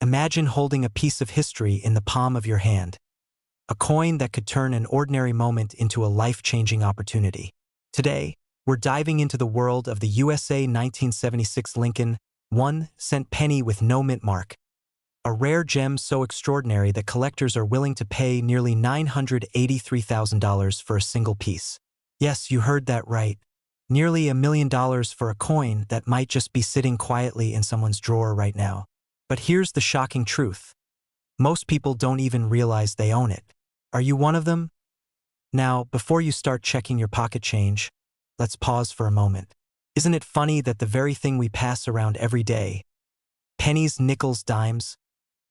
Imagine holding a piece of history in the palm of your hand, a coin that could turn an ordinary moment into a life-changing opportunity. Today, we're diving into the world of the USA 1976 Lincoln 1-cent penny with no mint mark, a rare gem so extraordinary that collectors are willing to pay nearly $983,000 for a single piece. Yes, you heard that right. Nearly $1 million for a coin that might just be sitting quietly in someone's drawer right now. But here's the shocking truth. Most people don't even realize they own it. Are you one of them? Now, before you start checking your pocket change, let's pause for a moment. Isn't it funny that the very thing we pass around every day, pennies, nickels, dimes,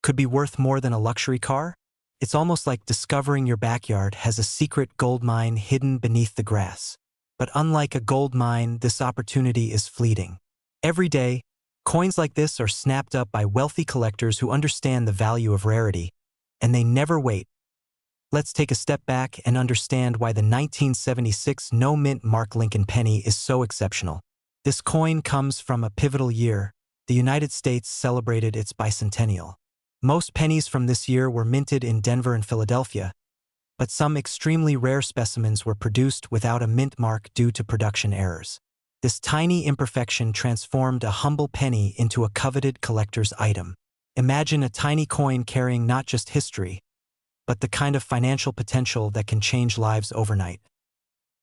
could be worth more than a luxury car? It's almost like discovering your backyard has a secret gold mine hidden beneath the grass. But unlike a gold mine, this opportunity is fleeting. Every day, coins like this are snapped up by wealthy collectors who understand the value of rarity, and they never wait. Let's take a step back and understand why the 1976 no-mint mark Lincoln penny is so exceptional. This coin comes from a pivotal year. The United States celebrated its bicentennial. Most pennies from this year were minted in Denver and Philadelphia, but some extremely rare specimens were produced without a mint mark due to production errors. This tiny imperfection transformed a humble penny into a coveted collector's item. Imagine a tiny coin carrying not just history, but the kind of financial potential that can change lives overnight.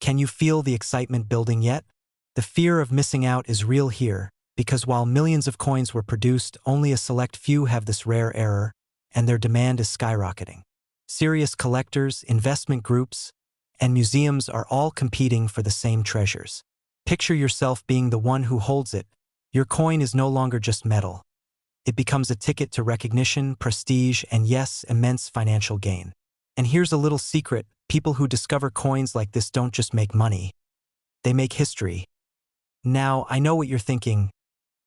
Can you feel the excitement building yet? The fear of missing out is real here, because while millions of coins were produced, only a select few have this rare error, and their demand is skyrocketing. Serious collectors, investment groups, and museums are all competing for the same treasures. Picture yourself being the one who holds it. Your coin is no longer just metal. It becomes a ticket to recognition, prestige, and yes, immense financial gain. And here's a little secret: people who discover coins like this don't just make money. They make history. Now, I know what you're thinking.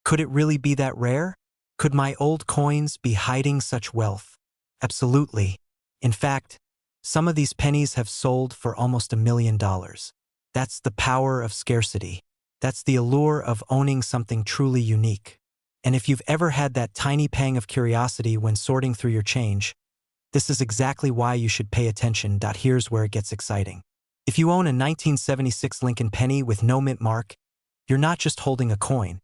Could it really be that rare? Could my old coins be hiding such wealth? Absolutely. In fact, some of these pennies have sold for almost $1 million. That's the power of scarcity. That's the allure of owning something truly unique. And if you've ever had that tiny pang of curiosity when sorting through your change, this is exactly why you should pay attention. Here's where it gets exciting. If you own a 1976 Lincoln penny with no mint mark, you're not just holding a coin.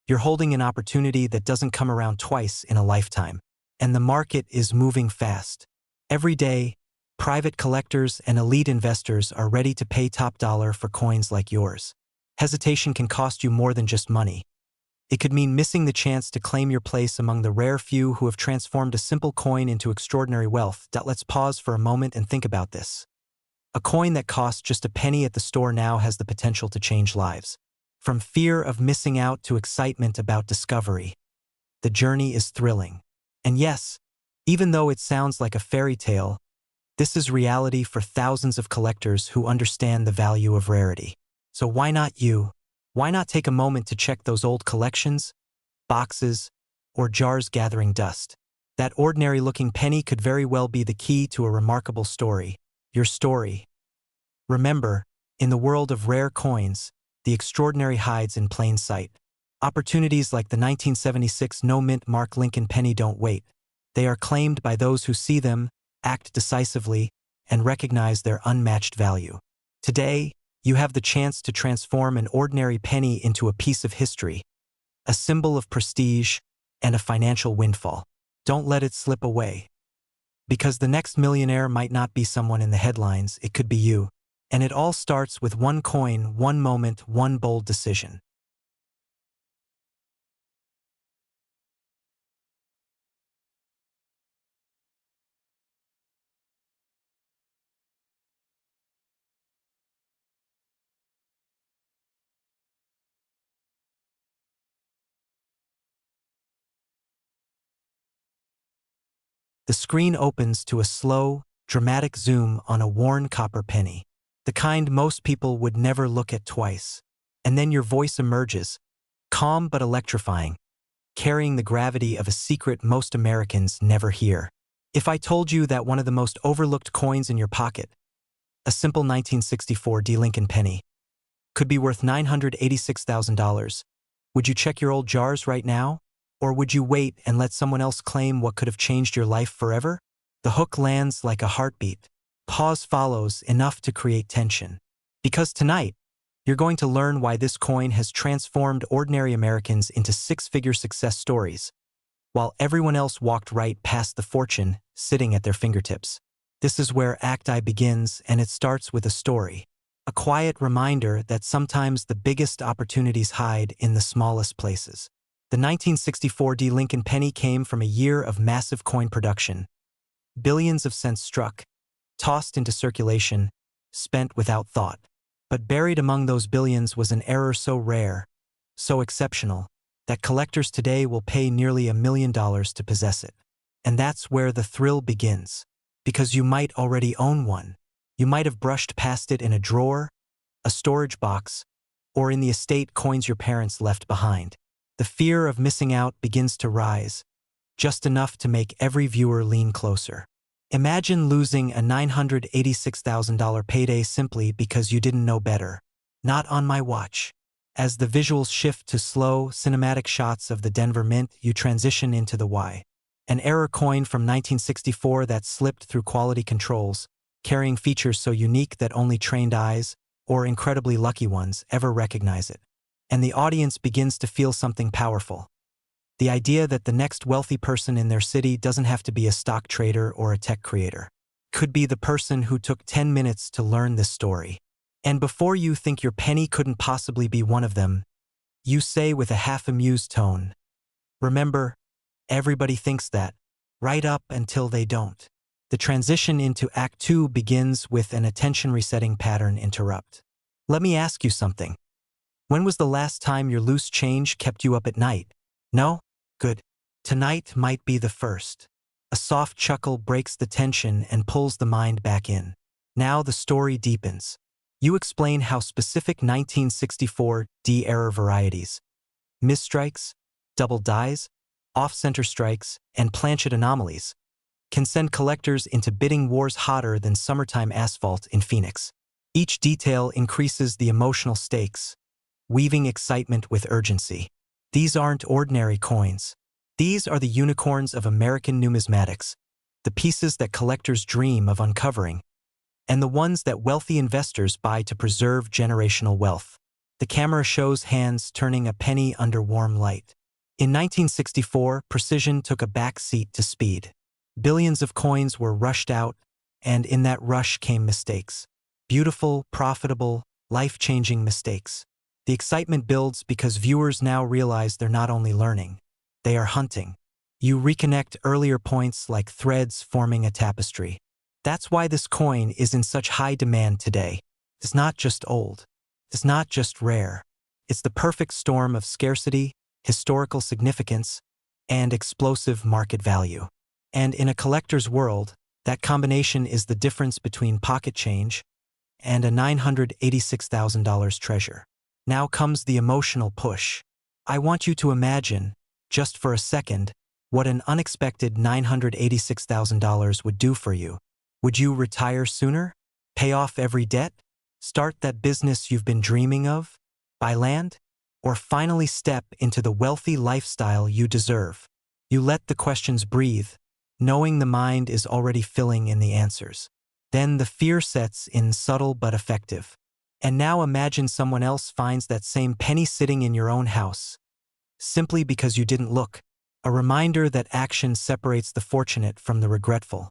You're holding an opportunity that doesn't come around twice in a lifetime. And the market is moving fast. Every day, private collectors and elite investors are ready to pay top dollar for coins like yours. Hesitation can cost you more than just money. It could mean missing the chance to claim your place among the rare few who have transformed a simple coin into extraordinary wealth. Let's pause for a moment and think about this. A coin that costs just a penny at the store now has the potential to change lives. From fear of missing out to excitement about discovery, the journey is thrilling. And yes, even though it sounds like a fairy tale, this is reality for thousands of collectors who understand the value of rarity. So why not you? Why not take a moment to check those old collections, boxes, or jars gathering dust? That ordinary-looking penny could very well be the key to a remarkable story. Your story. Remember, in the world of rare coins, the extraordinary hides in plain sight. Opportunities like the 1976 no-mint mark Lincoln penny don't wait. They are claimed by those who see them, act decisively, and recognize their unmatched value. Today, you have the chance to transform an ordinary penny into a piece of history, a symbol of prestige, and a financial windfall. Don't let it slip away. Because the next millionaire might not be someone in the headlines, it could be you. And it all starts with one coin, one moment, one bold decision. The screen opens to a slow, dramatic zoom on a worn copper penny, the kind most people would never look at twice. And then your voice emerges, calm but electrifying, carrying the gravity of a secret most Americans never hear. If I told you that one of the most overlooked coins in your pocket, a simple 1964 Lincoln penny, could be worth $986,000, would you check your old jars right now? Or would you wait and let someone else claim what could have changed your life forever? The hook lands like a heartbeat. Pause follows, enough to create tension. Because tonight, you're going to learn why this coin has transformed ordinary Americans into six-figure success stories, while everyone else walked right past the fortune sitting at their fingertips. This is where Act I begins, and it starts with a story. A quiet reminder that sometimes the biggest opportunities hide in the smallest places. The 1964 D Lincoln penny came from a year of massive coin production. Billions of cents struck, tossed into circulation, spent without thought. But buried among those billions was an error so rare, so exceptional, that collectors today will pay nearly $1 million to possess it. And that's where the thrill begins. Because you might already own one. You might have brushed past it in a drawer, a storage box, or in the estate coins your parents left behind. The fear of missing out begins to rise, just enough to make every viewer lean closer. Imagine losing a $986,000 payday simply because you didn't know better. Not on my watch. As the visuals shift to slow, cinematic shots of the Denver Mint, you transition into the why. An error coin from 1964 that slipped through quality controls, carrying features so unique that only trained eyes, or incredibly lucky ones, ever recognize it. And the audience begins to feel something powerful. The idea that the next wealthy person in their city doesn't have to be a stock trader or a tech creator. Could be the person who took 10 minutes to learn this story. And before you think your penny couldn't possibly be one of them, you say with a half-amused tone, "Remember, everybody thinks that, right up until they don't." The transition into Act 2 begins with an attention-resetting pattern interrupt. Let me ask you something. When was the last time your loose change kept you up at night? No? Good. Tonight might be the first. A soft chuckle breaks the tension and pulls the mind back in. Now the story deepens. You explain how specific 1964 D error varieties, misstrikes, double dies, off-center strikes, and planchet anomalies can send collectors into bidding wars hotter than summertime asphalt in Phoenix. Each detail increases the emotional stakes, weaving excitement with urgency. These aren't ordinary coins. These are the unicorns of American numismatics, the pieces that collectors dream of uncovering, and the ones that wealthy investors buy to preserve generational wealth. The camera shows hands turning a penny under warm light. In 1964, precision took a back seat to speed. Billions of coins were rushed out, and in that rush came mistakes. Beautiful, profitable, life-changing mistakes. The excitement builds because viewers now realize they're not only learning, they are hunting. You reconnect earlier points like threads forming a tapestry. That's why this coin is in such high demand today. It's not just old. It's not just rare. It's the perfect storm of scarcity, historical significance, and explosive market value. And in a collector's world, that combination is the difference between pocket change and a $986,000 treasure. Now comes the emotional push. I want you to imagine, just for a second, what an unexpected $986,000 would do for you. Would you retire sooner? Pay off every debt? Start that business you've been dreaming of? Buy land? Or finally step into the wealthy lifestyle you deserve? You let the questions breathe, knowing the mind is already filling in the answers. Then the fear sets in, subtle but effective. And now imagine someone else finds that same penny sitting in your own house, simply because you didn't look. A reminder that action separates the fortunate from the regretful.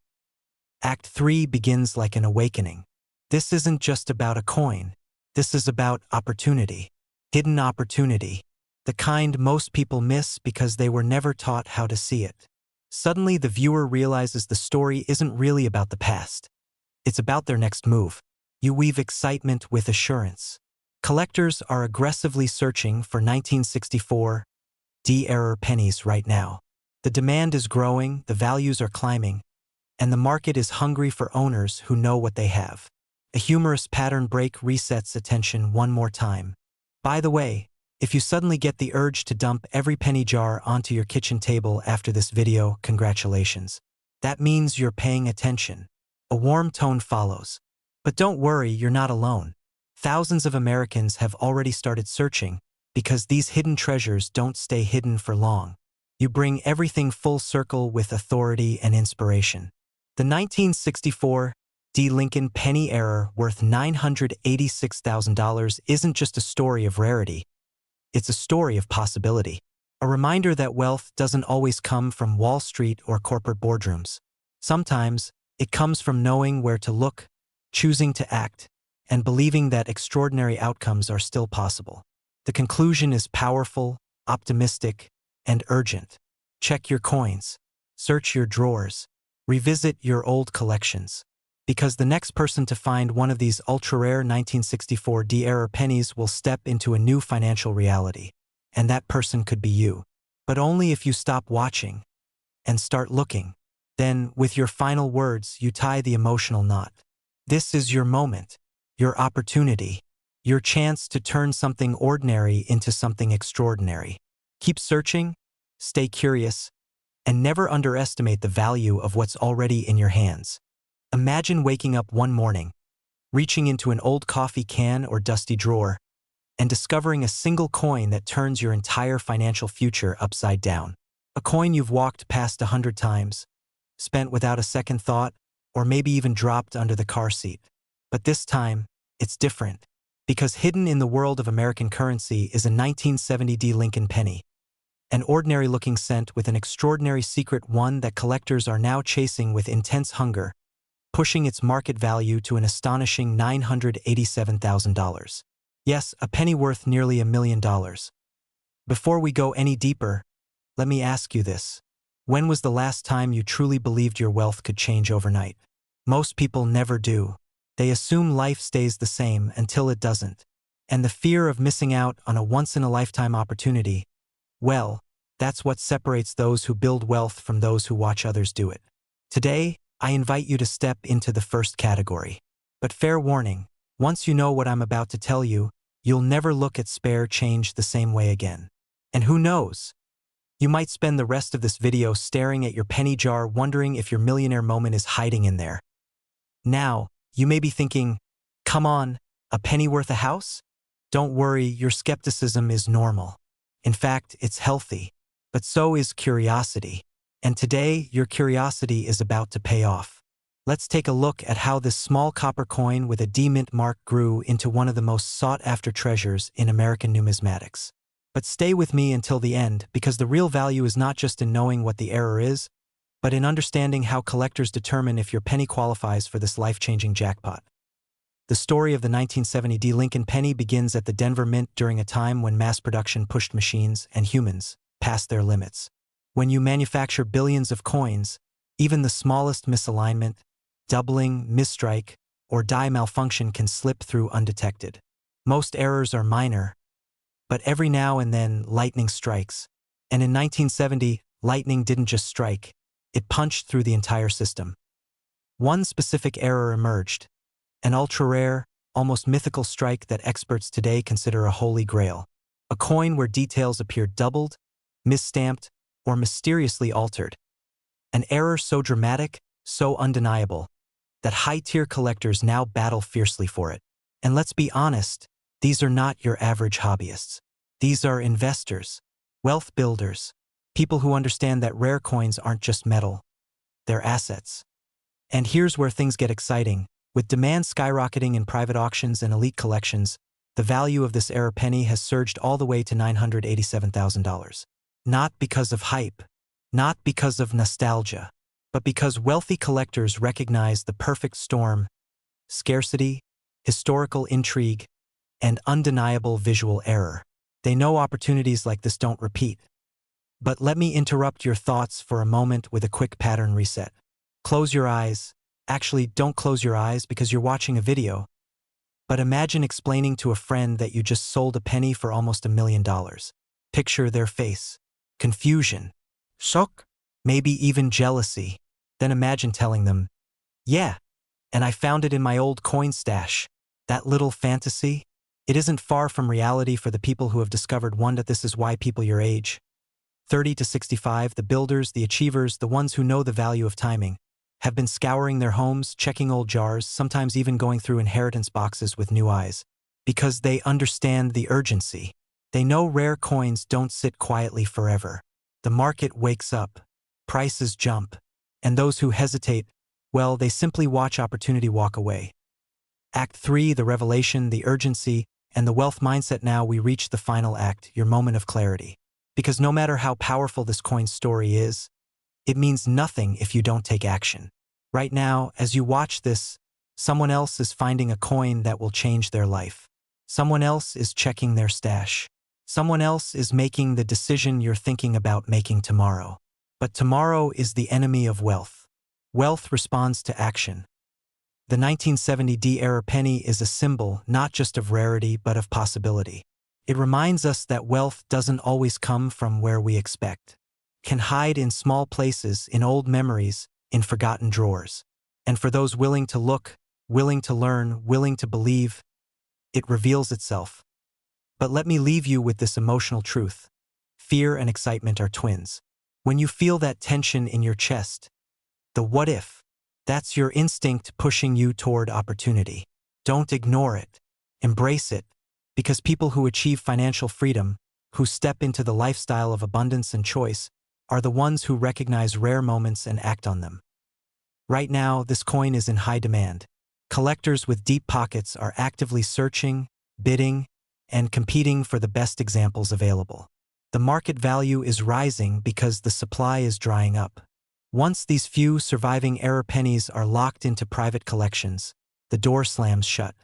Act 3 begins like an awakening. This isn't just about a coin. This is about opportunity. Hidden opportunity. The kind most people miss because they were never taught how to see it. Suddenly the viewer realizes the story isn't really about the past. It's about their next move. You weave excitement with assurance. Collectors are aggressively searching for 1964 D error pennies right now. The demand is growing, the values are climbing, and the market is hungry for owners who know what they have. A humorous pattern break resets attention one more time. By the way, if you suddenly get the urge to dump every penny jar onto your kitchen table after this video, congratulations. That means you're paying attention. A warm tone follows. But don't worry, you're not alone. Thousands of Americans have already started searching because these hidden treasures don't stay hidden for long. You bring everything full circle with authority and inspiration. The 1964 D. Lincoln penny error worth $986,000 isn't just a story of rarity, it's a story of possibility. A reminder that wealth doesn't always come from Wall Street or corporate boardrooms. Sometimes, it comes from knowing where to look, choosing to act, and believing that extraordinary outcomes are still possible. The conclusion is powerful, optimistic, and urgent. Check your coins, search your drawers, revisit your old collections. Because the next person to find one of these ultra-rare 1964 D-era pennies will step into a new financial reality. And that person could be you. But only if you stop watching and start looking. Then, with your final words, you tie the emotional knot. This is your moment, your opportunity, your chance to turn something ordinary into something extraordinary. Keep searching, stay curious, and never underestimate the value of what's already in your hands. Imagine waking up one morning, reaching into an old coffee can or dusty drawer, and discovering a single coin that turns your entire financial future upside down. A coin you've walked past 100 times, spent without a second thought, or maybe even dropped under the car seat. But this time, it's different, because hidden in the world of American currency is a 1970 D. Lincoln penny, an ordinary-looking cent with an extraordinary secret, one that collectors are now chasing with intense hunger, pushing its market value to an astonishing $987,000. Yes, a penny worth nearly $1 million. Before we go any deeper, let me ask you this. When was the last time you truly believed your wealth could change overnight? Most people never do. They assume life stays the same until it doesn't. And the fear of missing out on a once-in-a-lifetime opportunity, well, that's what separates those who build wealth from those who watch others do it. Today, I invite you to step into the first category. But fair warning, once you know what I'm about to tell you, you'll never look at spare change the same way again. And who knows? You might spend the rest of this video staring at your penny jar wondering if your millionaire moment is hiding in there. Now, you may be thinking, come on, a penny worth a house? Don't worry, your skepticism is normal. In fact, it's healthy. But so is curiosity. And today, your curiosity is about to pay off. Let's take a look at how this small copper coin with a D mint mark grew into one of the most sought-after treasures in American numismatics. But stay with me until the end, because the real value is not just in knowing what the error is, but in understanding how collectors determine if your penny qualifies for this life-changing jackpot. The story of the 1970 D. Lincoln penny begins at the Denver Mint during a time when mass production pushed machines and humans past their limits. When you manufacture billions of coins, even the smallest misalignment, doubling, misstrike, or die malfunction can slip through undetected. Most errors are minor, but every now and then lightning strikes. And in 1970, lightning didn't just strike, it punched through the entire system. One specific error emerged, an ultra-rare, almost mythical strike that experts today consider a holy grail. A coin where details appeared doubled, misstamped, or mysteriously altered. An error so dramatic, so undeniable, that high-tier collectors now battle fiercely for it. And let's be honest, these are not your average hobbyists. These are investors, wealth builders, people who understand that rare coins aren't just metal, they're assets. And here's where things get exciting. With demand skyrocketing in private auctions and elite collections, the value of this era penny has surged all the way to $987,000. Not because of hype, not because of nostalgia, but because wealthy collectors recognize the perfect storm: scarcity, historical intrigue, and undeniable visual error. They know opportunities like this don't repeat. But let me interrupt your thoughts for a moment with a quick pattern reset. Close your eyes. Actually, don't close your eyes because you're watching a video. But imagine explaining to a friend that you just sold a penny for almost $1 million. Picture their face. Confusion. Shock. Maybe even jealousy. Then imagine telling them, yeah, and I found it in my old coin stash. That little fantasy? It isn't far from reality for the people who have discovered one. That this is why people your age, 30 to 65, the builders, the achievers, the ones who know the value of timing, have been scouring their homes, checking old jars, sometimes even going through inheritance boxes with new eyes. Because they understand the urgency. They know rare coins don't sit quietly forever. The market wakes up, prices jump, and those who hesitate, well, they simply watch opportunity walk away. Act 3, the revelation, the urgency, and the wealth mindset. Now we reach the final act, your moment of clarity. Because no matter how powerful this coin story is, it means nothing if you don't take action. Right now, as you watch this, someone else is finding a coin that will change their life. Someone else is checking their stash. Someone else is making the decision you're thinking about making tomorrow. But tomorrow is the enemy of wealth. Wealth responds to action. The 1970 D-era penny is a symbol not just of rarity but of possibility. It reminds us that wealth doesn't always come from where we expect. It can hide in small places, in old memories, in forgotten drawers. And for those willing to look, willing to learn, willing to believe, it reveals itself. But let me leave you with this emotional truth. Fear and excitement are twins. When you feel that tension in your chest, the what if, that's your instinct pushing you toward opportunity. Don't ignore it. Embrace it. Because people who achieve financial freedom, who step into the lifestyle of abundance and choice, are the ones who recognize rare moments and act on them. Right now, this coin is in high demand. Collectors with deep pockets are actively searching, bidding, and competing for the best examples available. The market value is rising because the supply is drying up. Once these few surviving era pennies are locked into private collections, the door slams shut.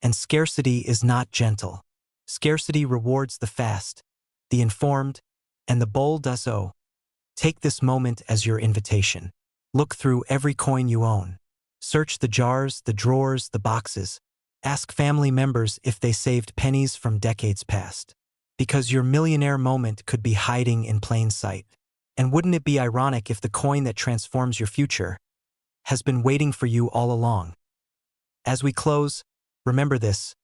And scarcity is not gentle. Scarcity rewards the fast, the informed, and the bold. So, take this moment as your invitation. Look through every coin you own. Search the jars, the drawers, the boxes. Ask family members if they saved pennies from decades past. Because your millionaire moment could be hiding in plain sight. And wouldn't it be ironic if the coin that transforms your future has been waiting for you all along? As we close, remember this.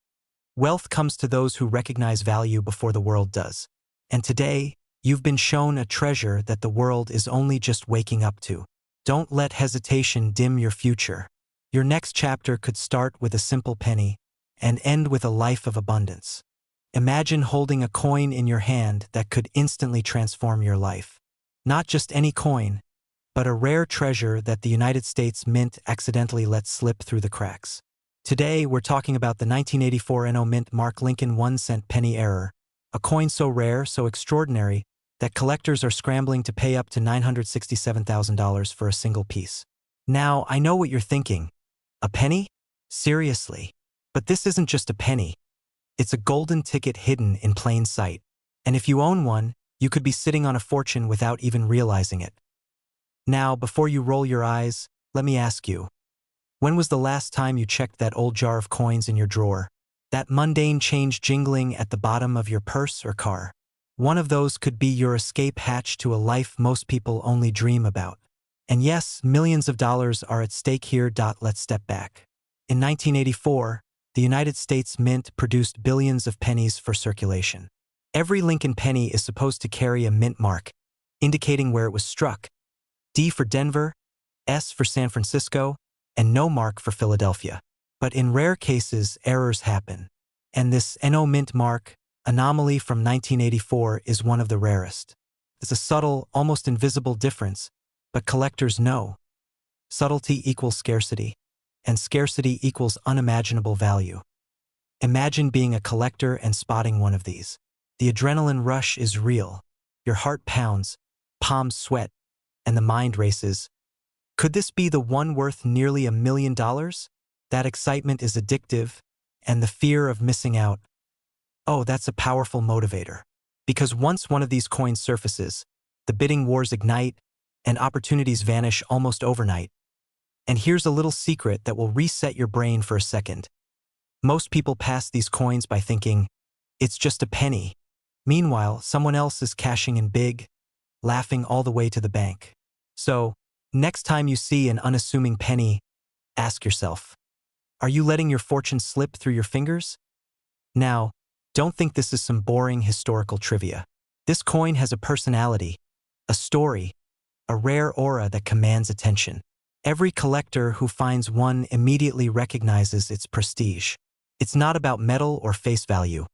Wealth comes to those who recognize value before the world does. And today, you've been shown a treasure that the world is only just waking up to. Don't let hesitation dim your future. Your next chapter could start with a simple penny and end with a life of abundance. Imagine holding a coin in your hand that could instantly transform your life. Not just any coin, but a rare treasure that the United States Mint accidentally let slip through the cracks. Today, we're talking about the 1984 NO Mint Mark Lincoln 1-cent penny error, a coin so rare, so extraordinary, that collectors are scrambling to pay up to $967,000 for a single piece. Now, I know what you're thinking. A penny? Seriously. But this isn't just a penny. It's a golden ticket hidden in plain sight. And if you own one, you could be sitting on a fortune without even realizing it. Now, before you roll your eyes, let me ask you, when was the last time you checked that old jar of coins in your drawer? That mundane change jingling at the bottom of your purse or car? One of those could be your escape hatch to a life most people only dream about. And yes, millions of dollars are at stake here. Let's step back. In 1984, the United States Mint produced billions of pennies for circulation. Every Lincoln penny is supposed to carry a mint mark, indicating where it was struck. D for Denver, S for San Francisco, and no mark for Philadelphia. But in rare cases, errors happen. And this NO Mint mark, anomaly from 1984, is one of the rarest. It's a subtle, almost invisible difference, but collectors know. Subtlety equals scarcity, and scarcity equals unimaginable value. Imagine being a collector and spotting one of these. The adrenaline rush is real. Your heart pounds, palms sweat, and the mind races. Could this be the one worth nearly $1 million? That excitement is addictive, and the fear of missing out. Oh, that's a powerful motivator. Because once one of these coins surfaces, the bidding wars ignite, and opportunities vanish almost overnight. And here's a little secret that will reset your brain for a second. Most people pass these coins by thinking, it's just a penny. Meanwhile, someone else is cashing in big, laughing all the way to the bank. So, next time you see an unassuming penny, ask yourself, are you letting your fortune slip through your fingers? Now, don't think this is some boring historical trivia. This coin has a personality, a story, a rare aura that commands attention. Every collector who finds one immediately recognizes its prestige. It's not about metal or face value.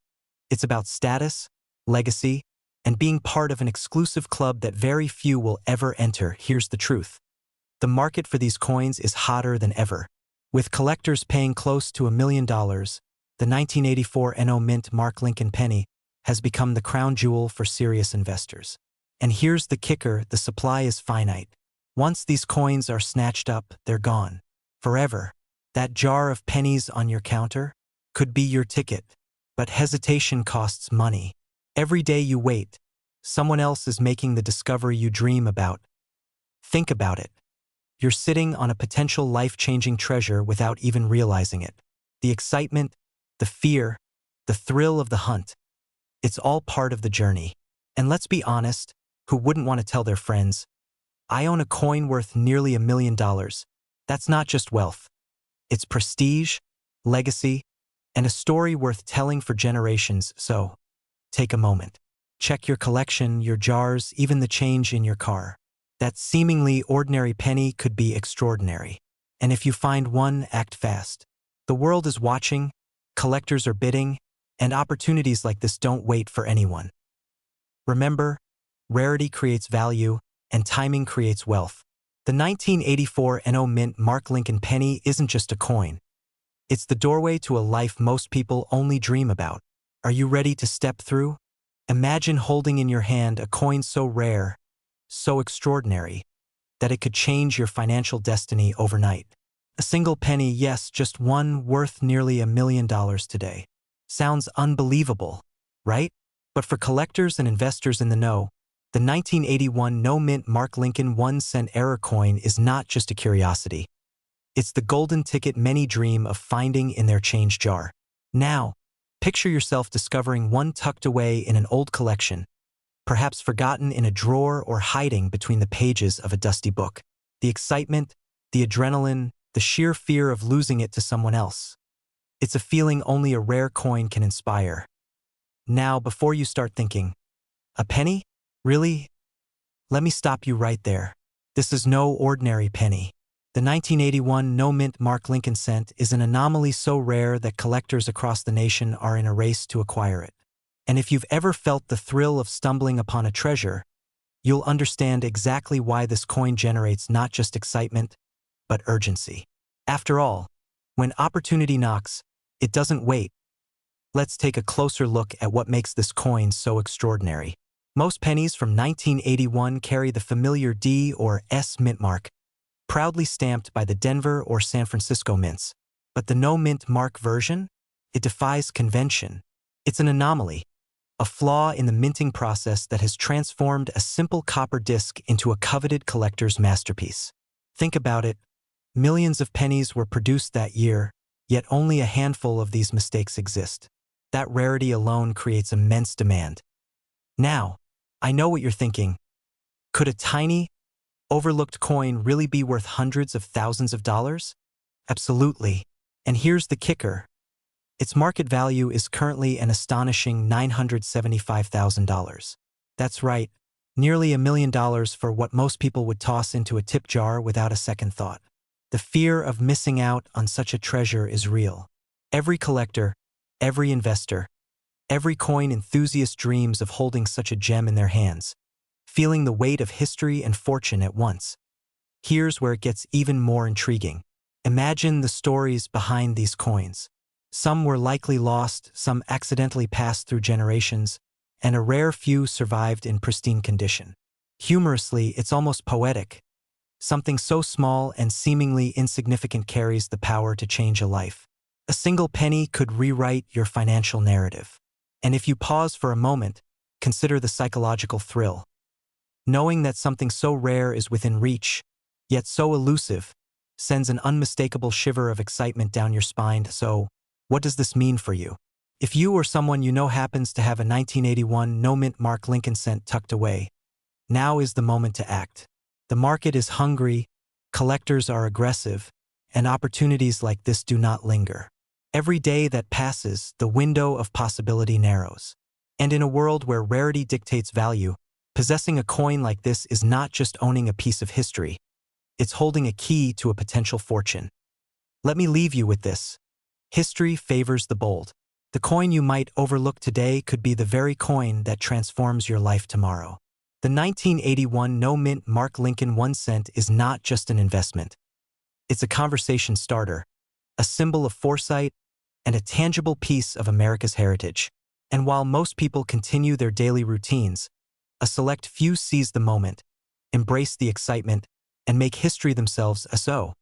It's about status, legacy, and being part of an exclusive club that very few will ever enter. Here's the truth. The market for these coins is hotter than ever. With collectors paying close to $1 million, the 1984 NO Mint Mark Lincoln penny has become the crown jewel for serious investors. And here's the kicker, the supply is finite. Once these coins are snatched up, they're gone. Forever. That jar of pennies on your counter could be your ticket. But hesitation costs money. Every day you wait, someone else is making the discovery you dream about. Think about it. You're sitting on a potential life-changing treasure without even realizing it. The excitement, the fear, the thrill of the hunt. It's all part of the journey. And let's be honest, who wouldn't want to tell their friends, I own a coin worth nearly $1 million. That's not just wealth. It's prestige, legacy, and a story worth telling for generations. So, take a moment. Check your collection, your jars, even the change in your car. That seemingly ordinary penny could be extraordinary. And if you find one, act fast. The world is watching, collectors are bidding, and opportunities like this don't wait for anyone. Remember, rarity creates value, and timing creates wealth. The 1984 NO Mint Mark Lincoln penny isn't just a coin. It's the doorway to a life most people only dream about. Are you ready to step through? Imagine holding in your hand a coin so rare, so extraordinary, that it could change your financial destiny overnight. A single penny, yes, just one, worth nearly $1 million today. Sounds unbelievable, right? But for collectors and investors in the know, the 1981 No Mint Mark Lincoln 1-cent error coin is not just a curiosity. It's the golden ticket many dream of finding in their change jar. Now, picture yourself discovering one tucked away in an old collection, perhaps forgotten in a drawer or hiding between the pages of a dusty book. The excitement, the adrenaline, the sheer fear of losing it to someone else. It's a feeling only a rare coin can inspire. Now, before you start thinking, a penny? Really? Let me stop you right there. This is no ordinary penny. The 1981 No Mint Mark Lincoln cent is an anomaly so rare that collectors across the nation are in a race to acquire it. And if you've ever felt the thrill of stumbling upon a treasure, you'll understand exactly why this coin generates not just excitement, but urgency. After all, when opportunity knocks, it doesn't wait. Let's take a closer look at what makes this coin so extraordinary. Most pennies from 1981 carry the familiar D or S mint mark, proudly stamped by the Denver or San Francisco mints. But the no mint mark version? It defies convention. It's an anomaly, a flaw in the minting process that has transformed a simple copper disc into a coveted collector's masterpiece. Think about it. Millions of pennies were produced that year, yet only a handful of these mistakes exist. That rarity alone creates immense demand. Now, I know what you're thinking. Could a tiny, overlooked coin really be worth hundreds of thousands of dollars? Absolutely. And here's the kicker. Its market value is currently an astonishing $975,000. That's right, nearly $1 million for what most people would toss into a tip jar without a second thought. The fear of missing out on such a treasure is real. Every collector, every investor, every coin enthusiast dreams of holding such a gem in their hands, feeling the weight of history and fortune at once. Here's where it gets even more intriguing. Imagine the stories behind these coins. Some were likely lost, some accidentally passed through generations, and a rare few survived in pristine condition. Humorously, it's almost poetic. Something so small and seemingly insignificant carries the power to change a life. A single penny could rewrite your financial narrative. And if you pause for a moment, consider the psychological thrill. Knowing that something so rare is within reach, yet so elusive, sends an unmistakable shiver of excitement down your spine. So, what does this mean for you? If you or someone you know happens to have a 1981 No Mint Mark Lincoln cent tucked away, now is the moment to act. The market is hungry, collectors are aggressive, and opportunities like this do not linger. Every day that passes, the window of possibility narrows. And in a world where rarity dictates value, possessing a coin like this is not just owning a piece of history, it's holding a key to a potential fortune. Let me leave you with this. History favors the bold. The coin you might overlook today could be the very coin that transforms your life tomorrow. The 1981 no-mint Mark Lincoln 1 cent is not just an investment. It's a conversation starter, a symbol of foresight, and a tangible piece of America's heritage. And while most people continue their daily routines, a select few seize the moment, embrace the excitement, and make history themselves. So,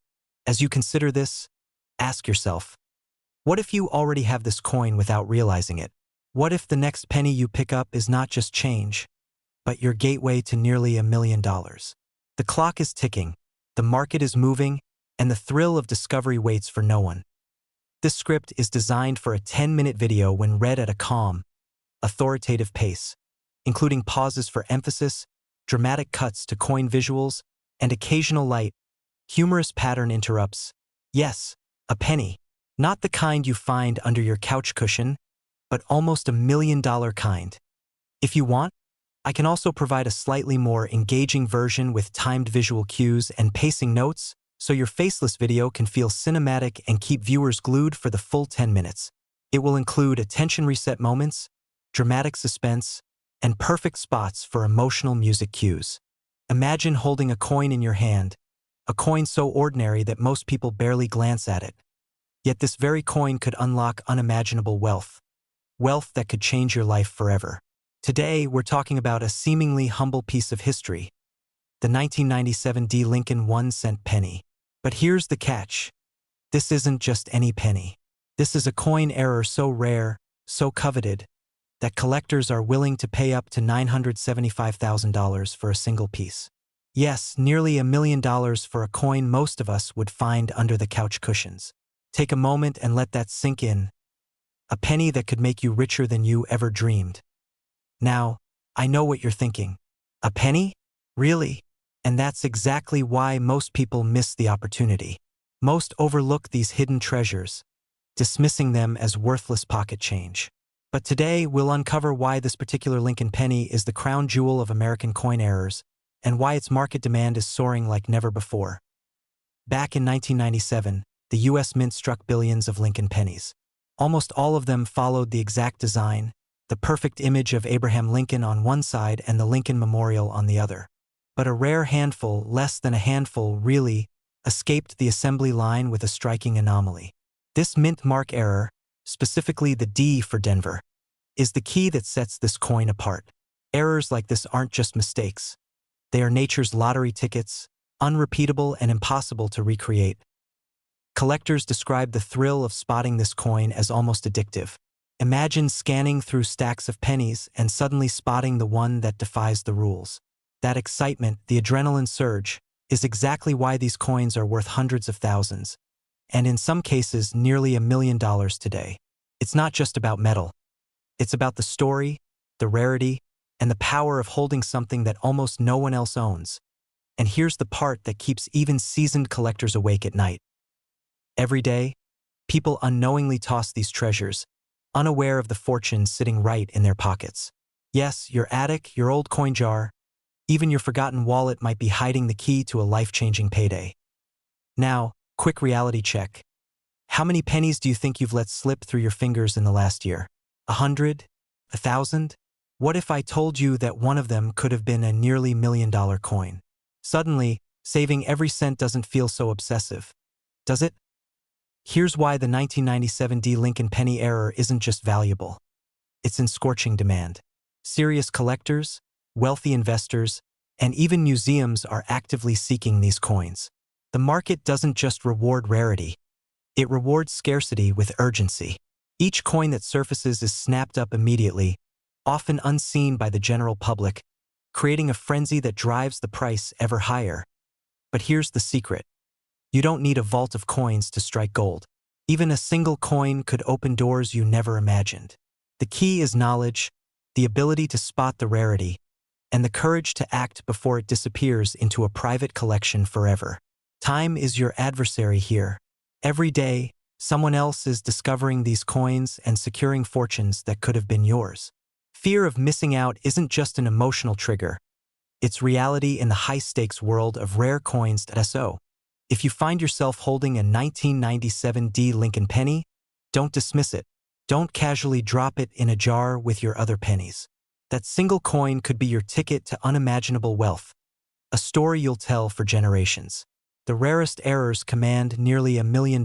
as you consider this, ask yourself, what if you already have this coin without realizing it? What if the next penny you pick up is not just change, but your gateway to nearly $1 million? The clock is ticking, the market is moving, and the thrill of discovery waits for no one. This script is designed for a 10-minute video when read at a calm, authoritative pace, including pauses for emphasis, dramatic cuts to coin visuals, and occasional light, humorous pattern interrupts. Yes, a penny. Not the kind you find under your couch cushion, but almost $1 million kind. If you want, I can also provide a slightly more engaging version with timed visual cues and pacing notes, so your faceless video can feel cinematic and keep viewers glued for the full 10 minutes. It will include attention reset moments, dramatic suspense, and perfect spots for emotional music cues. Imagine holding a coin in your hand, a coin so ordinary that most people barely glance at it. Yet this very coin could unlock unimaginable wealth that could change your life forever. Today, we're talking about a seemingly humble piece of history, the 1997 D. Lincoln 1 cent penny. But here's the catch. This isn't just any penny. This is a coin error so rare, so coveted, that collectors are willing to pay up to $975,000 for a single piece. Yes, nearly $1 million for a coin most of us would find under the couch cushions. Take a moment and let that sink in. A penny that could make you richer than you ever dreamed. Now, I know what you're thinking. A penny? Really? And that's exactly why most people miss the opportunity. Most overlook these hidden treasures, dismissing them as worthless pocket change. But today, we'll uncover why this particular Lincoln penny is the crown jewel of American coin errors, and why its market demand is soaring like never before. Back in 1997, the U.S. Mint struck billions of Lincoln pennies. Almost all of them followed the exact design, the perfect image of Abraham Lincoln on one side and the Lincoln Memorial on the other. But a rare handful, less than a handful really, escaped the assembly line with a striking anomaly. This mint mark error, specifically the D for Denver, is the key that sets this coin apart. Errors like this aren't just mistakes. They are nature's lottery tickets, unrepeatable and impossible to recreate. Collectors describe the thrill of spotting this coin as almost addictive. Imagine scanning through stacks of pennies and suddenly spotting the one that defies the rules. That excitement, the adrenaline surge, is exactly why these coins are worth hundreds of thousands, and in some cases nearly $1 million today. It's not just about metal. It's about the story, the rarity, and the power of holding something that almost no one else owns. And here's the part that keeps even seasoned collectors awake at night. Every day, people unknowingly toss these treasures, unaware of the fortune sitting right in their pockets. Yes, your attic, your old coin jar, even your forgotten wallet might be hiding the key to a life-changing payday. Now, quick reality check. How many pennies do you think you've let slip through your fingers in the last year? 100? 1,000? What if I told you that one of them could have been a nearly $1 million coin? Suddenly, saving every cent doesn't feel so obsessive, does it? Here's why the 1997 D. Lincoln penny error isn't just valuable. It's in scorching demand. Serious collectors, wealthy investors, and even museums are actively seeking these coins. The market doesn't just reward rarity. It rewards scarcity with urgency. Each coin that surfaces is snapped up immediately, often unseen by the general public, creating a frenzy that drives the price ever higher. But here's the secret. You don't need a vault of coins to strike gold. Even a single coin could open doors you never imagined. The key is knowledge, the ability to spot the rarity, and the courage to act before it disappears into a private collection forever. Time is your adversary here. Every day, someone else is discovering these coins and securing fortunes that could have been yours. Fear of missing out isn't just an emotional trigger. It's reality in the high-stakes world of rare coins. So, if you find yourself holding a 1997 D. Lincoln penny, don't dismiss it. Don't casually drop it in a jar with your other pennies. That single coin could be your ticket to unimaginable wealth, a story you'll tell for generations. The rarest errors command nearly $1 million,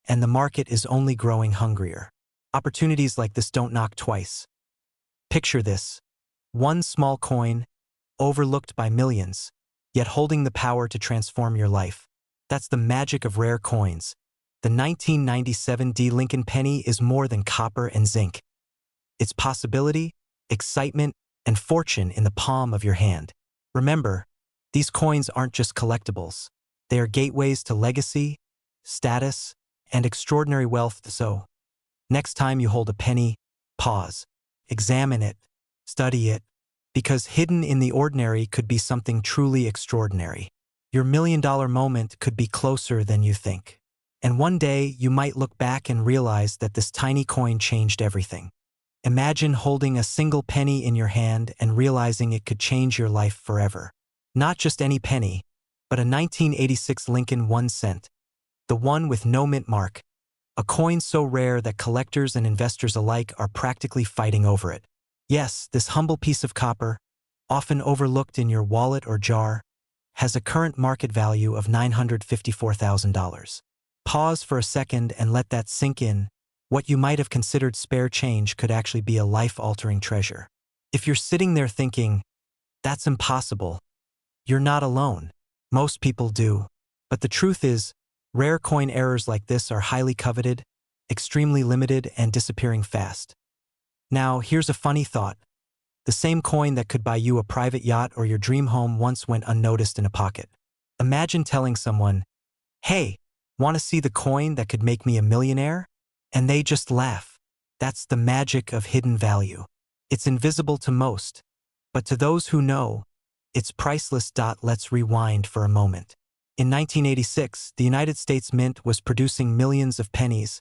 and the market is only growing hungrier. Opportunities like this don't knock twice. Picture this: one small coin, overlooked by millions, yet holding the power to transform your life. That's the magic of rare coins. The 1997 D. Lincoln penny is more than copper and zinc. It's possibility, excitement, and fortune in the palm of your hand. Remember, these coins aren't just collectibles. They are gateways to legacy, status, and extraordinary wealth. So, next time you hold a penny, pause, examine it, study it, because hidden in the ordinary could be something truly extraordinary. Your $1 million moment could be closer than you think. And one day, you might look back and realize that this tiny coin changed everything. Imagine holding a single penny in your hand and realizing it could change your life forever. Not just any penny, but a 1986 Lincoln 1 cent, the one with no mint mark, a coin so rare that collectors and investors alike are practically fighting over it. Yes, this humble piece of copper, often overlooked in your wallet or jar, has a current market value of $954,000. Pause for a second and let that sink in. What you might have considered spare change could actually be a life-altering treasure. If you're sitting there thinking, "That's impossible," you're not alone. Most people do. But the truth is, rare coin errors like this are highly coveted, extremely limited, and disappearing fast. Now, here's a funny thought. The same coin that could buy you a private yacht or your dream home once went unnoticed in a pocket. Imagine telling someone, "Hey, want to see the coin that could make me a millionaire?" And they just laugh. That's the magic of hidden value. It's invisible to most, but to those who know, it's priceless. Let's rewind for a moment. In 1986, the United States Mint was producing millions of pennies,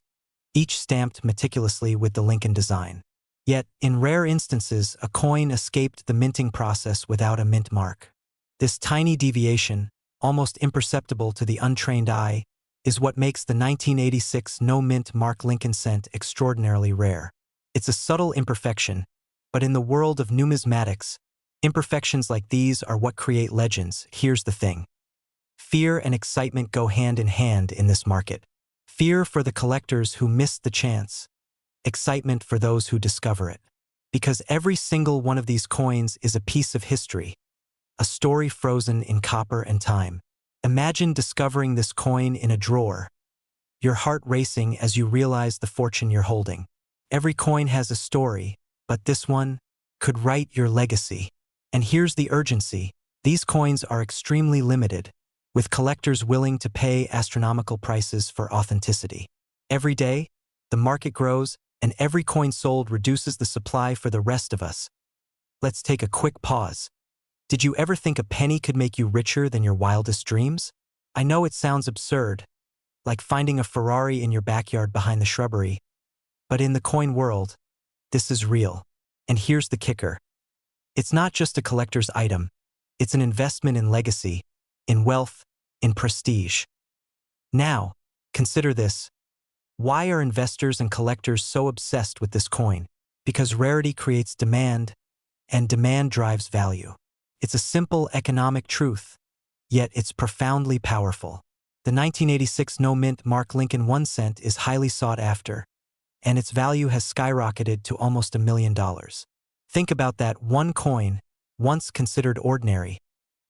each stamped meticulously with the Lincoln design. Yet, in rare instances, a coin escaped the minting process without a mint mark. This tiny deviation, almost imperceptible to the untrained eye, is what makes the 1986 no-mint mark Lincoln cent extraordinarily rare. It's a subtle imperfection, but in the world of numismatics, imperfections like these are what create legends. Here's the thing. Fear and excitement go hand in hand in this market. Fear for the collectors who missed the chance, excitement for those who discover it. Because every single one of these coins is a piece of history, a story frozen in copper and time. Imagine discovering this coin in a drawer, your heart racing as you realize the fortune you're holding. Every coin has a story, but this one could write your legacy. And here's the urgency. These coins are extremely limited, with collectors willing to pay astronomical prices for authenticity. Every day, the market grows, and every coin sold reduces the supply for the rest of us. Let's take a quick pause. Did you ever think a penny could make you richer than your wildest dreams? I know it sounds absurd, like finding a Ferrari in your backyard behind the shrubbery. But in the coin world, this is real. And here's the kicker. It's not just a collector's item. It's an investment in legacy, in wealth, in prestige. Now, consider this. Why are investors and collectors so obsessed with this coin? Because rarity creates demand, and demand drives value. It's a simple economic truth, yet it's profoundly powerful. The 1986 no-mint mark Lincoln 1 cent is highly sought after, and its value has skyrocketed to almost $1 million. Think about that: one coin, once considered ordinary,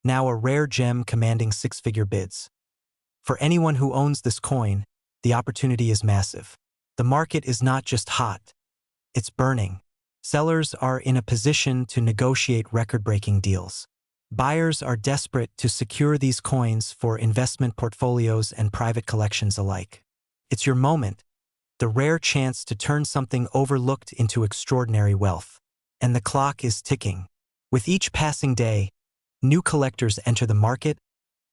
now a rare gem commanding six-figure bids. For anyone who owns this coin, the opportunity is massive. The market is not just hot, it's burning. Sellers are in a position to negotiate record-breaking deals. Buyers are desperate to secure these coins for investment portfolios and private collections alike. It's your moment, the rare chance to turn something overlooked into extraordinary wealth. And the clock is ticking. With each passing day, new collectors enter the market,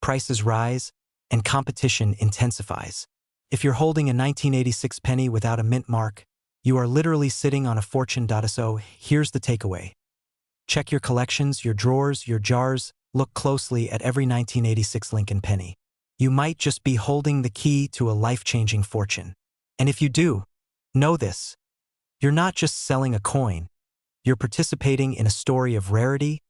prices rise, and competition intensifies. If you're holding a 1986 penny without a mint mark, you are literally sitting on a fortune. So here's the takeaway. Check your collections, your drawers, your jars. Look closely at every 1986 Lincoln penny. You might just be holding the key to a life-changing fortune. And if you do, know this: You're not just selling a coin, you're participating in a story of rarity,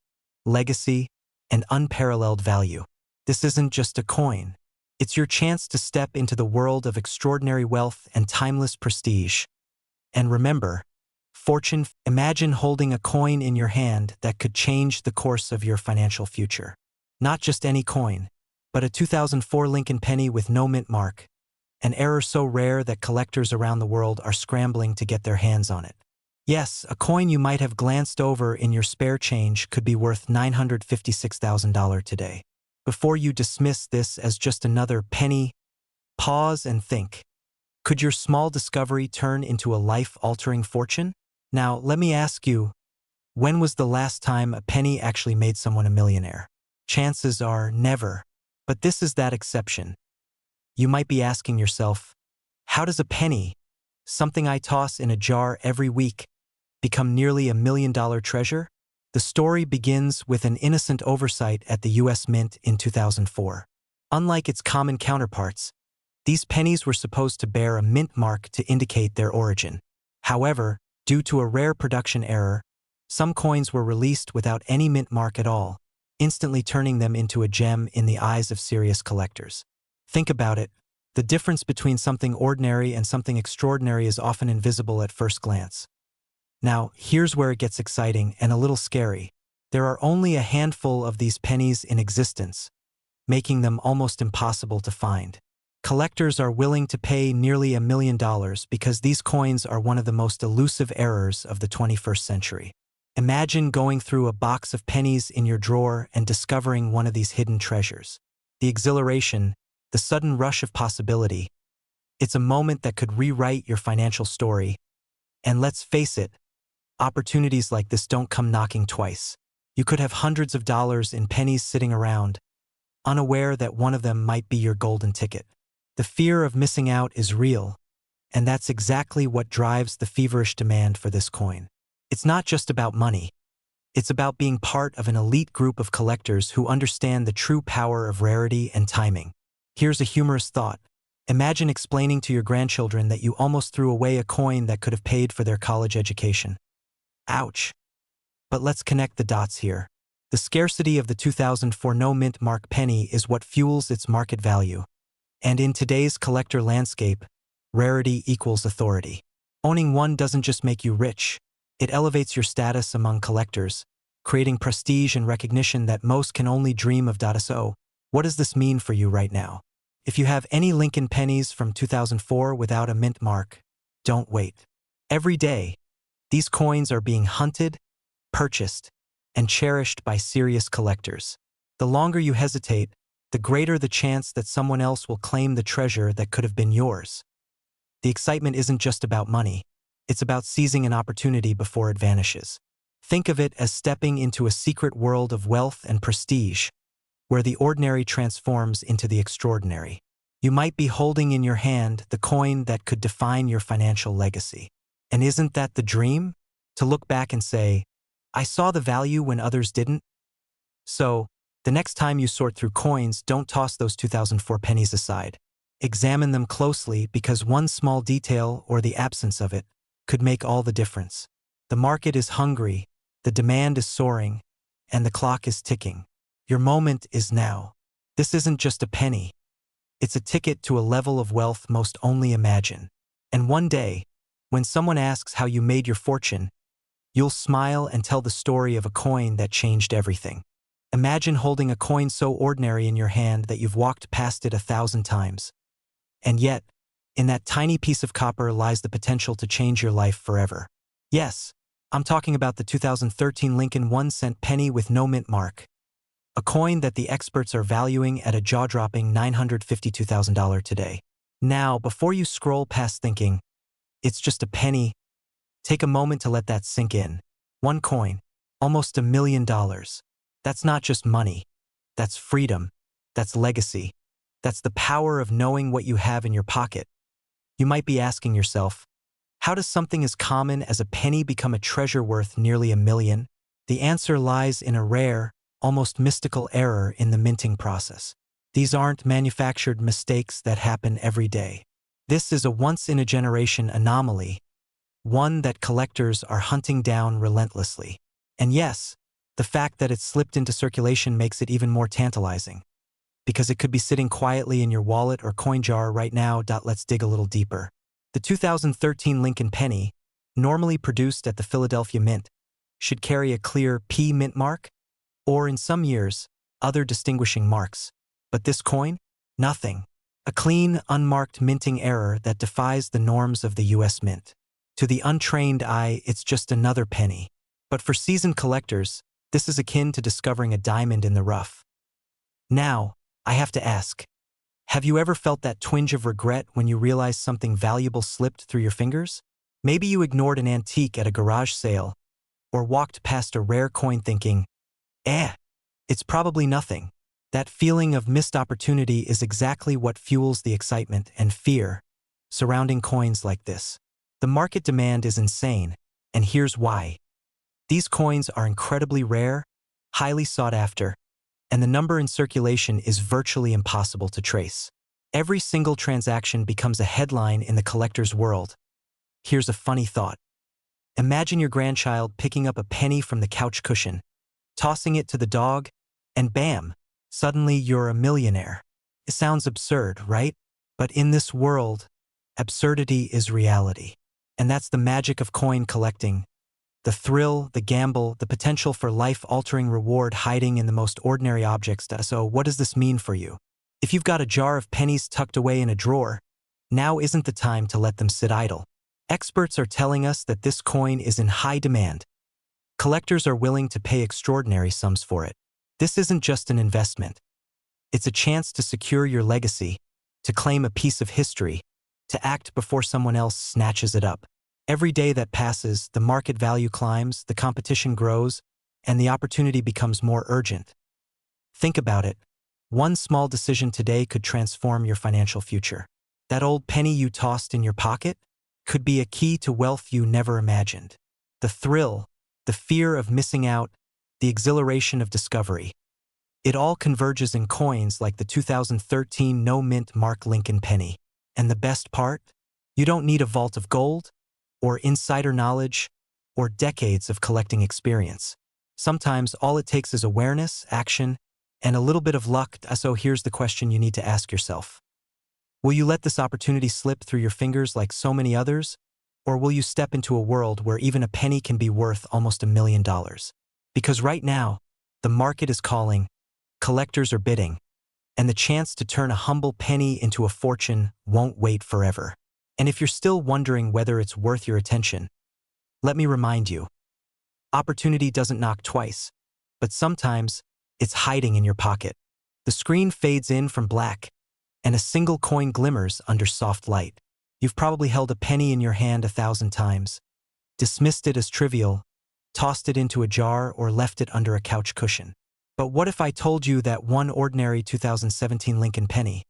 legacy, and unparalleled value. This isn't just a coin. It's your chance to step into the world of extraordinary wealth and timeless prestige. And remember, imagine holding a coin in your hand that could change the course of your financial future. Not just any coin, but a 2004 Lincoln penny with no mint mark, an error so rare that collectors around the world are scrambling to get their hands on it. Yes, a coin you might have glanced over in your spare change could be worth $956,000 today. Before you dismiss this as just another penny, pause and think. Could your small discovery turn into a life-altering fortune? Now, let me ask you, when was the last time a penny actually made someone a millionaire? Chances are never. But this is that exception. You might be asking yourself, how does a penny, something I toss in a jar every week, become nearly $1 million treasure? The story begins with an innocent oversight at the US Mint in 2004. Unlike its common counterparts, these pennies were supposed to bear a mint mark to indicate their origin. However, due to a rare production error, some coins were released without any mint mark at all, instantly turning them into a gem in the eyes of serious collectors. Think about it. The difference between something ordinary and something extraordinary is often invisible at first glance. Now, here's where it gets exciting and a little scary. There are only a handful of these pennies in existence, making them almost impossible to find. Collectors are willing to pay nearly $1 million because these coins are one of the most elusive errors of the 21st century. Imagine going through a box of pennies in your drawer and discovering one of these hidden treasures. The exhilaration, the sudden rush of possibility. It's a moment that could rewrite your financial story. And let's face it, opportunities like this don't come knocking twice. You could have hundreds of dollars in pennies sitting around, unaware that one of them might be your golden ticket. The fear of missing out is real, and that's exactly what drives the feverish demand for this coin. It's not just about money. It's about being part of an elite group of collectors who understand the true power of rarity and timing. Here's a humorous thought. Imagine explaining to your grandchildren that you almost threw away a coin that could have paid for their college education. Ouch. But let's connect the dots here. The scarcity of the 2004 no mint mark penny is what fuels its market value. And in today's collector landscape, rarity equals authority. Owning one doesn't just make you rich, it elevates your status among collectors, creating prestige and recognition that most can only dream of. So, what does this mean for you right now? If you have any Lincoln pennies from 2004 without a mint mark, don't wait. Every day, these coins are being hunted, purchased, and cherished by serious collectors. The longer you hesitate, the greater the chance that someone else will claim the treasure that could have been yours. The excitement isn't just about money. It's about seizing an opportunity before it vanishes. Think of it as stepping into a secret world of wealth and prestige, where the ordinary transforms into the extraordinary. You might be holding in your hand the coin that could define your financial legacy. And isn't that the dream? To look back and say, I saw the value when others didn't? So, the next time you sort through coins, don't toss those 2004 pennies aside. Examine them closely because one small detail or the absence of it could make all the difference. The market is hungry, the demand is soaring, and the clock is ticking. Your moment is now. This isn't just a penny. It's a ticket to a level of wealth most only imagine. And one day, when someone asks how you made your fortune, you'll smile and tell the story of a coin that changed everything. Imagine holding a coin so ordinary in your hand that you've walked past it 1,000 times. And yet, in that tiny piece of copper lies the potential to change your life forever. Yes, I'm talking about the 2013 Lincoln 1-cent penny with no mint mark. A coin that the experts are valuing at a jaw-dropping $952,000 today. Now, before you scroll past thinking, it's just a penny, take a moment to let that sink in. One coin, almost $1 million. That's not just money. That's freedom. That's legacy. That's the power of knowing what you have in your pocket. You might be asking yourself, how does something as common as a penny become a treasure worth nearly $1 million? The answer lies in a rare, almost mystical error in the minting process. These aren't manufactured mistakes that happen every day. This is a once-in-a-generation anomaly, one that collectors are hunting down relentlessly. And yes, the fact that it slipped into circulation makes it even more tantalizing, because it could be sitting quietly in your wallet or coin jar right now. Let's dig a little deeper. The 2013 Lincoln penny, normally produced at the Philadelphia Mint, should carry a clear P mint mark, or in some years, other distinguishing marks. But this coin? Nothing. A clean, unmarked minting error that defies the norms of the US Mint. To the untrained eye, it's just another penny. But for seasoned collectors, this is akin to discovering a diamond in the rough. Now, I have to ask, have you ever felt that twinge of regret when you realize something valuable slipped through your fingers? Maybe you ignored an antique at a garage sale, or walked past a rare coin thinking, it's probably nothing. That feeling of missed opportunity is exactly what fuels the excitement and fear surrounding coins like this. The market demand is insane, and here's why. These coins are incredibly rare, highly sought after, and the number in circulation is virtually impossible to trace. Every single transaction becomes a headline in the collector's world. Here's a funny thought. Imagine your grandchild picking up a penny from the couch cushion, tossing it to the dog, and bam, suddenly you're a millionaire. It sounds absurd, right? But in this world, absurdity is reality. And that's the magic of coin collecting. The thrill, the gamble, the potential for life-altering reward hiding in the most ordinary objects. So what does this mean for you? If you've got a jar of pennies tucked away in a drawer, now isn't the time to let them sit idle. Experts are telling us that this coin is in high demand. Collectors are willing to pay extraordinary sums for it. This isn't just an investment. It's a chance to secure your legacy, to claim a piece of history, to act before someone else snatches it up. Every day that passes, the market value climbs, the competition grows, and the opportunity becomes more urgent. Think about it. One small decision today could transform your financial future. That old penny you tossed in your pocket could be a key to wealth you never imagined. The thrill, the fear of missing out, the exhilaration of discovery. It all converges in coins like the 2013 no-mint mark Lincoln penny. And the best part? You don't need a vault of gold, or insider knowledge, or decades of collecting experience. Sometimes all it takes is awareness, action, and a little bit of luck. So here's the question you need to ask yourself. Will you let this opportunity slip through your fingers like so many others? Or will you step into a world where even a penny can be worth almost $1 million? Because right now, the market is calling, collectors are bidding, and the chance to turn a humble penny into a fortune won't wait forever. And if you're still wondering whether it's worth your attention, let me remind you, opportunity doesn't knock twice, but sometimes it's hiding in your pocket. The screen fades in from black, and a single coin glimmers under soft light. You've probably held a penny in your hand 1,000 times, dismissed it as trivial, tossed it into a jar, or left it under a couch cushion. But what if I told you that one ordinary 2017 Lincoln penny,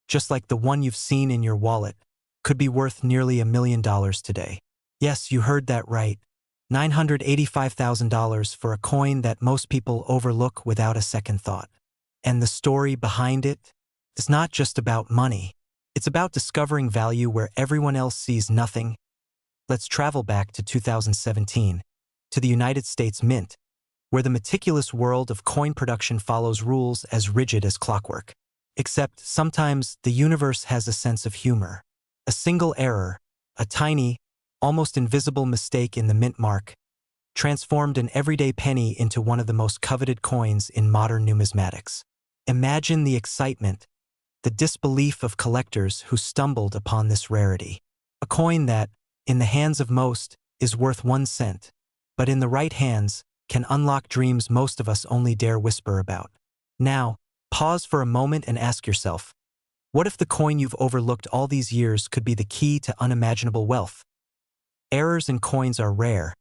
just like the one you've seen in your wallet, could be worth nearly $1 million today? Yes, you heard that right. $985,000 for a coin that most people overlook without a second thought. And the story behind it is not just about money. It's about discovering value where everyone else sees nothing. Let's travel back to 2017, to the United States Mint, where the meticulous world of coin production follows rules as rigid as clockwork. Except sometimes the universe has a sense of humor. A single error, a tiny, almost invisible mistake in the mint mark, transformed an everyday penny into one of the most coveted coins in modern numismatics. Imagine the excitement, the disbelief of collectors who stumbled upon this rarity. A coin that, in the hands of most, is worth 1 cent, but in the right hands, can unlock dreams most of us only dare whisper about. Now, pause for a moment and ask yourself, what if the coin you've overlooked all these years could be the key to unimaginable wealth? Errors in coins are rare,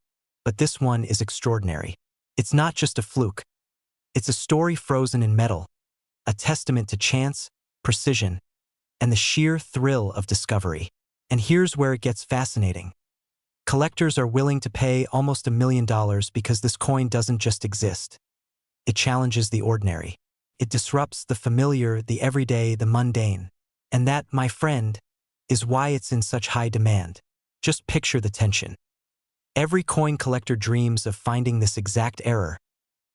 but this one is extraordinary. It's not just a fluke. It's a story frozen in metal, a testament to chance, precision, and the sheer thrill of discovery. And here's where it gets fascinating. Collectors are willing to pay almost $1 million because this coin doesn't just exist. It challenges the ordinary. It disrupts the familiar, the everyday, the mundane. And that, my friend, is why it's in such high demand. Just picture the tension. Every coin collector dreams of finding this exact error,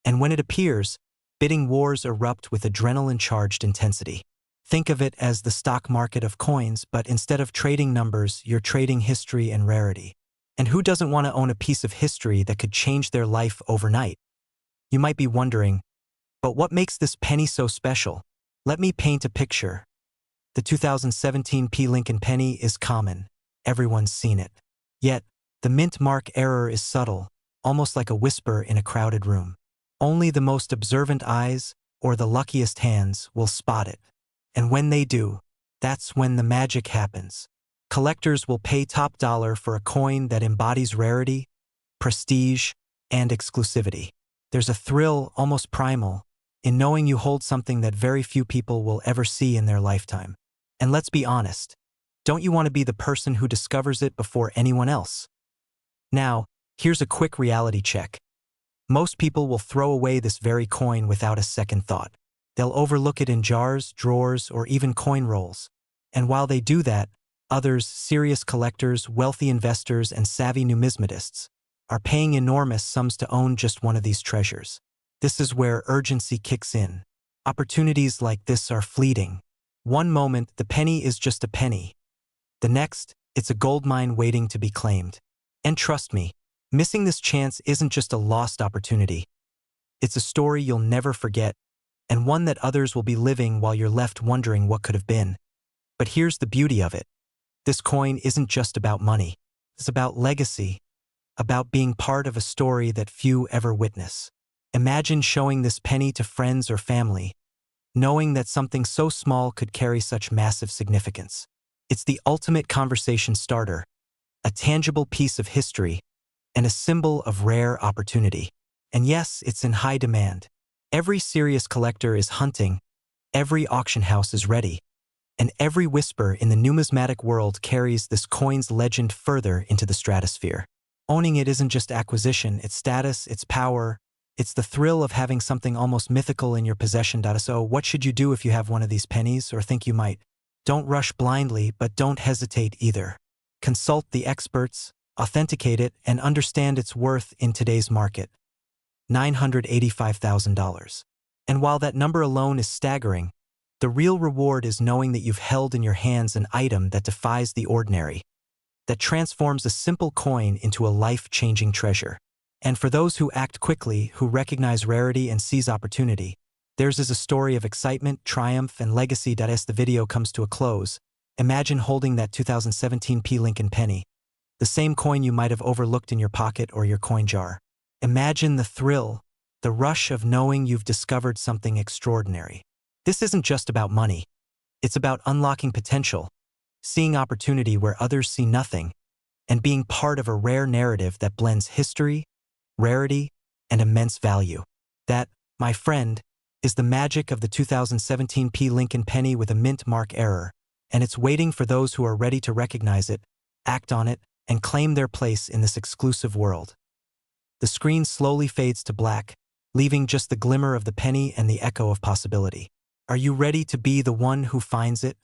and when it appears, bidding wars erupt with adrenaline-charged intensity. Think of it as the stock market of coins, but instead of trading numbers, you're trading history and rarity. And who doesn't want to own a piece of history that could change their life overnight? You might be wondering, but what makes this penny so special? Let me paint a picture. The 2017 P. Lincoln penny is common. Everyone's seen it. Yet, the mint mark error is subtle, almost like a whisper in a crowded room. Only the most observant eyes or the luckiest hands will spot it. And when they do, that's when the magic happens. Collectors will pay top dollar for a coin that embodies rarity, prestige, and exclusivity. There's a thrill, almost primal, in knowing you hold something that very few people will ever see in their lifetime. And let's be honest, don't you want to be the person who discovers it before anyone else? Now, here's a quick reality check. Most people will throw away this very coin without a second thought. They'll overlook it in jars, drawers, or even coin rolls. And while they do that, others, serious collectors, wealthy investors, and savvy numismatists, are paying enormous sums to own just one of these treasures. This is where urgency kicks in. Opportunities like this are fleeting. One moment, the penny is just a penny. The next, it's a goldmine waiting to be claimed. And trust me, missing this chance isn't just a lost opportunity. It's a story you'll never forget, and one that others will be living while you're left wondering what could have been. But here's the beauty of it. This coin isn't just about money. It's about legacy, about being part of a story that few ever witness. Imagine showing this penny to friends or family, knowing that something so small could carry such massive significance. It's the ultimate conversation starter, a tangible piece of history, and a symbol of rare opportunity. And yes, it's in high demand. Every serious collector is hunting, every auction house is ready, and every whisper in the numismatic world carries this coin's legend further into the stratosphere. Owning it isn't just acquisition, it's status, it's power, it's the thrill of having something almost mythical in your possession. So, what should you do if you have one of these pennies or think you might? Don't rush blindly, but don't hesitate either. Consult the experts, authenticate it, and understand its worth in today's market. $985,000. And while that number alone is staggering, the real reward is knowing that you've held in your hands an item that defies the ordinary, that transforms a simple coin into a life-changing treasure. And for those who act quickly, who recognize rarity and seize opportunity, theirs is a story of excitement, triumph, and legacy. As the video comes to a close, imagine holding that 2017 P. Lincoln penny, the same coin you might have overlooked in your pocket or your coin jar. Imagine the thrill, the rush of knowing you've discovered something extraordinary. This isn't just about money. It's about unlocking potential, seeing opportunity where others see nothing, and being part of a rare narrative that blends history, rarity, and immense value. That, my friend, is the magic of the 2017 P. Lincoln penny with a mint mark error, and it's waiting for those who are ready to recognize it, act on it, and claim their place in this exclusive world. The screen slowly fades to black, leaving just the glimmer of the penny and the echo of possibility. Are you ready to be the one who finds it?